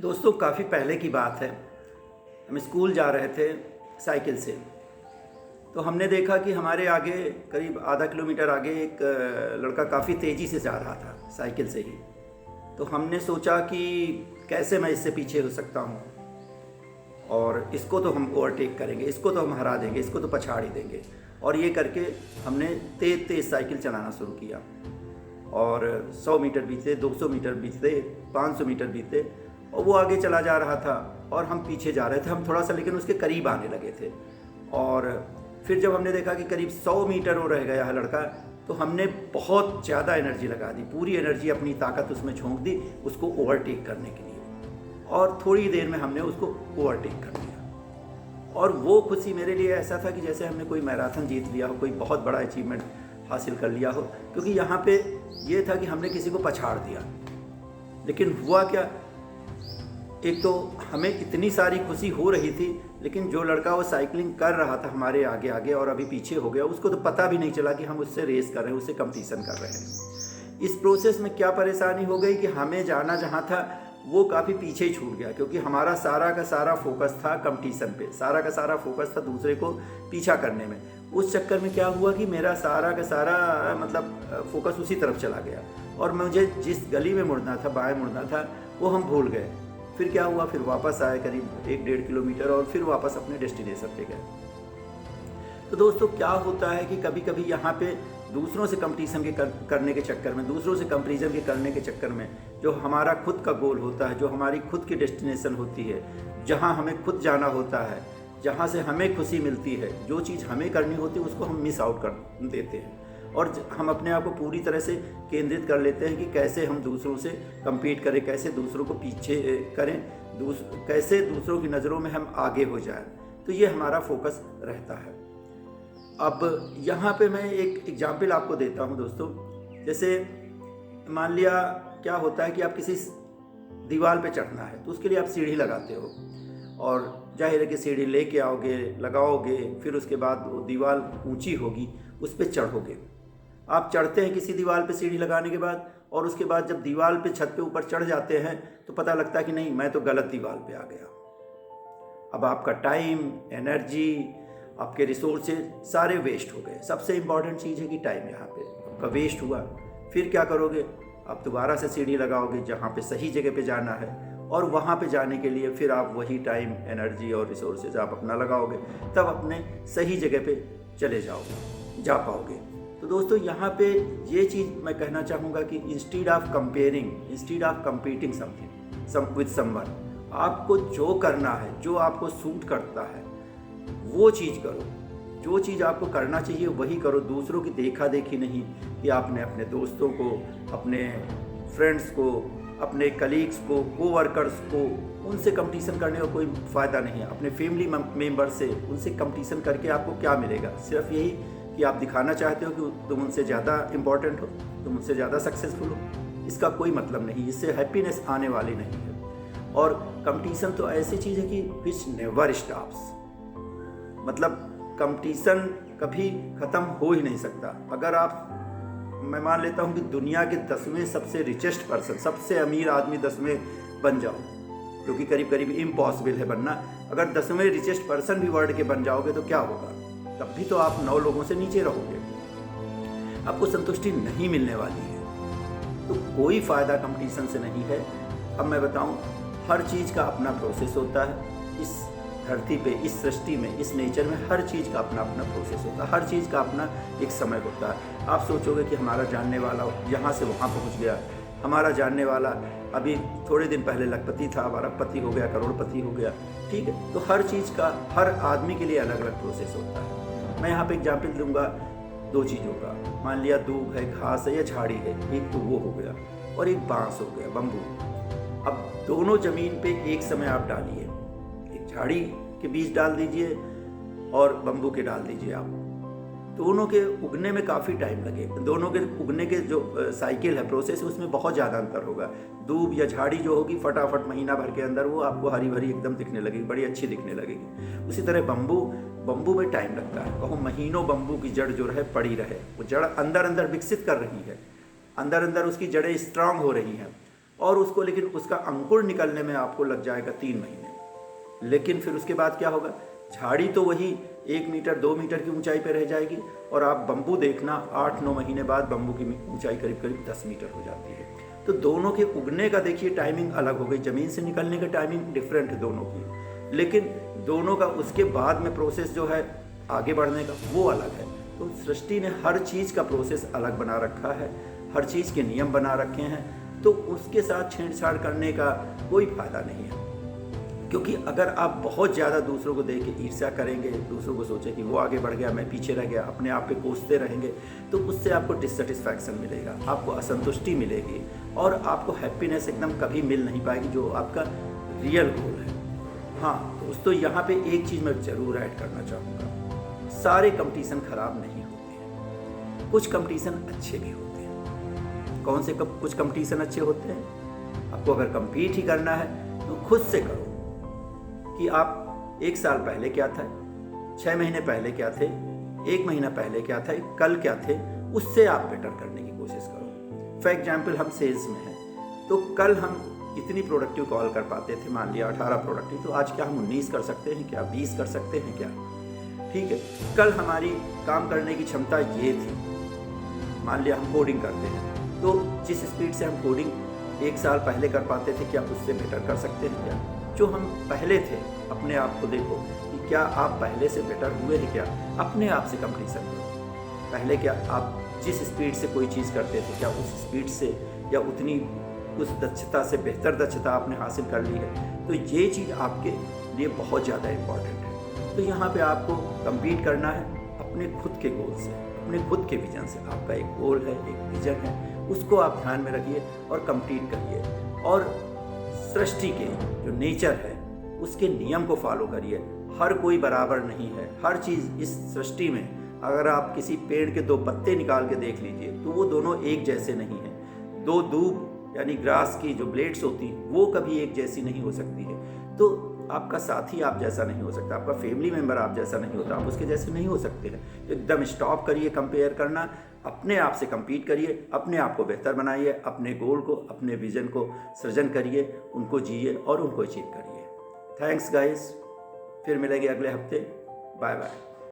दोस्तों काफ़ी पहले की बात है। हम स्कूल जा रहे थे साइकिल से। तो हमने देखा कि हमारे आगे करीब आधा किलोमीटर आगे एक लड़का काफ़ी तेज़ी से जा रहा था साइकिल से ही। तो हमने सोचा कि कैसे मैं इससे पीछे हो सकता हूँ और इसको तो हम ओवरटेक करेंगे, इसको तो हम हरा देंगे, इसको तो पछाड़ ही देंगे। और ये करके हमने तेज़ तेज़ साइकिल चलाना शुरू किया और 100 मीटर बीते, 200 मीटर बीते, 500 मीटर बीते और वो आगे चला जा रहा था और हम पीछे जा रहे थे। हम थोड़ा सा लेकिन उसके करीब आने लगे थे। और फिर जब हमने देखा कि करीब 100 मीटर वो रह गया है लड़का, तो हमने बहुत ज़्यादा एनर्जी लगा दी, पूरी एनर्जी अपनी ताकत उसमें झोंक दी उसको ओवरटेक करने के लिए। और थोड़ी देर में हमने उसको ओवरटेक कर दिया। और वो खुशी मेरे लिए ऐसा था कि जैसे हमने कोई मैराथन जीत लिया हो, कोई बहुत बड़ा अचीवमेंट हासिल कर लिया हो। क्योंकि यहाँ पे ये था कि हमने किसी को पछाड़ दिया। लेकिन हुआ क्या, एक तो हमें इतनी सारी खुशी हो रही थी, लेकिन जो लड़का वो साइकिलिंग कर रहा था हमारे आगे आगे और अभी पीछे हो गया, उसको तो पता भी नहीं चला कि हम उससे रेस कर रहे हैं, उससे कंपटीशन कर रहे हैं। इस प्रोसेस में क्या परेशानी हो गई कि हमें जाना जहाँ था वो काफ़ी पीछे ही छूट गया। क्योंकि हमारा सारा का सारा फोकस था कंपटीशन पे, सारा का सारा फोकस था दूसरे को पीछा करने में। उस चक्कर में क्या हुआ कि मेरा सारा का सारा फोकस उसी तरफ चला गया और मुझे जिस गली में मुड़ना था, बाएं मुड़ना था, वो हम भूल गए। फिर क्या हुआ, फिर वापस आए करीब 1-1.5 किलोमीटर और फिर वापस अपने डेस्टिनेशन पे गए। तो दोस्तों क्या होता है कि कभी कभी यहाँ पे दूसरों से कंपटीशन के करने के चक्कर में, दूसरों से कंपैरिजन के करने के चक्कर में, जो हमारा खुद का गोल होता है, जो हमारी खुद की डेस्टिनेशन होती है, जहाँ हमें खुद जाना होता है, जहाँ से हमें खुशी मिलती है, जो चीज़ हमें करनी होती है उसको हम मिस आउट कर देते हैं। और हम अपने आप को पूरी तरह से केंद्रित कर लेते हैं कि कैसे हम दूसरों से compete करें, कैसे दूसरों को पीछे करें, कैसे दूसरों की नज़रों में हम आगे हो जाएं। तो ये हमारा फोकस रहता है। अब यहाँ पे मैं एक एग्जाम्पल आपको देता हूँ दोस्तों। जैसे मान लिया क्या होता है कि आप किसी दीवार पे चढ़ना है, तो उसके लिए आप सीढ़ी लगाते हो और जाहिर है कि सीढ़ी लेके आओगे, लगाओगे, फिर उसके बाद वो दीवार ऊंची होगी, उस पर चढ़ोगे। आप चढ़ते हैं किसी दीवार पे सीढ़ी लगाने के बाद, और उसके बाद जब दीवार पे छत पे ऊपर चढ़ जाते हैं तो पता लगता है कि नहीं, मैं तो गलत दीवार पे आ गया। अब आपका टाइम, एनर्जी, आपके रिसोर्सेज सारे वेस्ट हो गए। सबसे इम्पॉर्टेंट चीज़ है कि टाइम यहाँ पे आपका वेस्ट हुआ। फिर क्या करोगे, आप दोबारा से सीढ़ी लगाओगे जहाँ पे सही जगह पे जाना है, और वहाँ पे जाने के लिए फिर आप वही टाइम, एनर्जी और रिसोर्सेज आप अपना लगाओगे, तब अपने सही जगह पे चले जाओगे, जा पाओगे। तो दोस्तों यहाँ पे ये चीज़ मैं कहना चाहूँगा कि instead of comparing, instead of competing with someone, आपको जो करना है, जो आपको सूट करता है वो चीज़ करो। जो चीज़ आपको करना चाहिए वही करो। दूसरों की देखा देखी नहीं कि आपने अपने दोस्तों को, अपने फ्रेंड्स को, अपने कलीग्स को, कोवर्कर्स को, उनसे कंपटीशन करने का कोई फ़ायदा नहीं है। अपने फैमिली मेम्बर से, उनसे कंपटीशन करके आपको क्या मिलेगा? सिर्फ यही कि आप दिखाना चाहते हो कि तुम उनसे ज़्यादा इम्पोर्टेंट हो, तुम उनसे ज़्यादा सक्सेसफुल हो। इसका कोई मतलब नहीं, इससे हैप्पीनेस आने वाली नहीं है। और कंपटीशन तो ऐसी चीज़ है कि विच नेवर स्टॉप्स, मतलब कंपटीशन कभी ख़त्म हो ही नहीं सकता। अगर मैं मान लेता हूँ कि दुनिया के 10वें सबसे रिचेस्ट पर्सन, सबसे अमीर आदमी 10वें बन जाओ, जो कि करीब करीब इम्पॉसिबल है बनना। अगर 10वें रिचेस्ट पर्सन भी वर्ल्ड के बन जाओगे तो क्या होगा? तब भी तो आप 9 लोगों से नीचे रहोगे, आपको संतुष्टि नहीं मिलने वाली है। तो कोई फ़ायदा कंपटीशन से नहीं है। अब मैं बताऊं, हर चीज़ का अपना प्रोसेस होता है। इस धरती पे, इस सृष्टि में, इस नेचर में हर चीज़ का अपना अपना प्रोसेस होता है, हर चीज़ का अपना एक समय होता है। आप सोचोगे कि हमारा जानने वाला यहाँ से वहाँ पहुँच गया, हमारा जानने वाला अभी थोड़े दिन पहले लखपति था, अब अरबपति हो गया, करोड़पति हो गया, ठीक है। तो हर चीज़ का हर आदमी के लिए अलग अलग प्रोसेस होता है। मैं यहाँ पे एग्जाम्पल दूंगा 2 चीज़ों का। मान लिया दूब है, घास है या झाड़ी है, एक तो वो हो गया और एक बांस हो गया, बम्बू। अब दोनों ज़मीन पे एक समय आप डालिए, एक झाड़ी के बीज डाल दीजिए और बम्बू के डाल दीजिए। आप दोनों के उगने में काफ़ी टाइम लगे, दोनों के उगने के जो साइकिल है, प्रोसेस है, उसमें बहुत ज़्यादा अंतर होगा। दूब या झाड़ी जो होगी फटाफट महीना भर के अंदर वो आपको हरी भरी एकदम दिखने लगेगी, बड़ी अच्छी दिखने लगेगी। उसी तरह बम्बू में टाइम लगता है। कहो महीनों बम्बू की जड़ जो रहे पड़ी रहे, वो जड़ अंदर अंदर विकसित कर रही है, अंदर अंदर उसकी जड़ें स्ट्रांग हो रही हैं, और उसको, लेकिन उसका अंकुर निकलने में आपको लग जाएगा 3 महीने। लेकिन फिर उसके बाद क्या होगा, झाड़ी तो वही 1 मीटर 2 मीटर की ऊंचाई पर रह जाएगी, और आप बम्बू देखना 8-9 महीने बाद बम्बू की ऊंचाई करीब करीब 10 मीटर हो जाती है। तो दोनों के उगने का देखिए टाइमिंग अलग हो गई, ज़मीन से निकलने का टाइमिंग डिफरेंट है दोनों की, लेकिन दोनों का उसके बाद में प्रोसेस जो है आगे बढ़ने का वो अलग है। तो सृष्टि ने हर चीज़ का प्रोसेस अलग बना रखा है, हर चीज़ के नियम बना रखे हैं, तो उसके साथ छेड़छाड़ करने का कोई फायदा नहीं है। क्योंकि अगर आप बहुत ज़्यादा दूसरों को देख के ईर्ष्या करेंगे, दूसरों को सोचे कि वो आगे बढ़ गया मैं पीछे रह गया, अपने आप पे कोसते रहेंगे, तो उससे आपको डिससेटिस्फैक्शन मिलेगा, आपको असंतुष्टि मिलेगी, और आपको हैप्पीनेस एकदम कभी मिल नहीं पाएगी जो आपका रियल गोल है। हाँ दोस्तों, यहाँ पे एक चीज़ मैं ज़रूर ऐड करना चाहूँगा, सारे कंपटीशन खराब नहीं होते हैं, कुछ कंपटीशन अच्छे भी होते हैं। कौन से कुछ कंपटीशन अच्छे होते हैं? आपको अगर कम्पीट ही करना है तो खुद से करो कि आप 1 साल पहले क्या था, 6 महीने पहले क्या थे, 1 महीना पहले क्या था, कल क्या थे, उससे आप बेटर करने की कोशिश करो। फॉर एग्जाम्पल हम सेल्स में हैं, तो कल हम इतनी प्रोडक्टिव कॉल कर पाते थे, मान लिया 18 प्रोडक्टिव, तो आज क्या हम 19 कर सकते हैं क्या, 20 कर सकते हैं क्या? ठीक है, कल हमारी काम करने की क्षमता ये थी, मान लिया हम कोडिंग करते हैं, तो जिस स्पीड से हम कोडिंग 1 साल पहले कर पाते थे, क्या उससे बेटर कर सकते हैं क्या? जो हम पहले थे, अपने आप को देखो कि क्या आप पहले से बेटर हुए हैं क्या? अपने आप से कंपटीशन करो। पहले क्या आप जिस स्पीड से कोई चीज़ करते थे, क्या उस स्पीड से या उतनी उस दक्षता से बेहतर दक्षता आपने हासिल कर ली है? तो ये चीज़ आपके लिए बहुत ज़्यादा इम्पॉर्टेंट है। तो यहाँ पे आपको कम्पीट करना है अपने खुद के गोल से, अपने खुद के विजन से। आपका एक गोल है, एक विजन है, उसको आप ध्यान में रखिए और कम्पीट करिए, और सृष्टि के जो नेचर है उसके नियम को फॉलो करिए। हर कोई बराबर नहीं है, हर चीज़ इस सृष्टि में, अगर आप किसी पेड़ के 2 पत्ते निकाल के देख लीजिए तो वो दोनों एक जैसे नहीं हैं। 2 दूब यानी ग्रास की जो ब्लेड्स होती हैं वो कभी एक जैसी नहीं हो सकती है। तो आपका साथी आप जैसा नहीं हो सकता, आपका फैमिली मेम्बर आप जैसा नहीं होता, आप उसके जैसे नहीं हो सकते हैं। तो एकदम स्टॉप करिए कंपेयर करना, अपने आप से compete करिए, अपने आप को बेहतर बनाइए, अपने गोल को, अपने विजन को सृजन करिए, उनको जिए और उनको अचीव करिए। थैंक्स गाइस, फिर मिलेंगे अगले हफ्ते। Bye bye.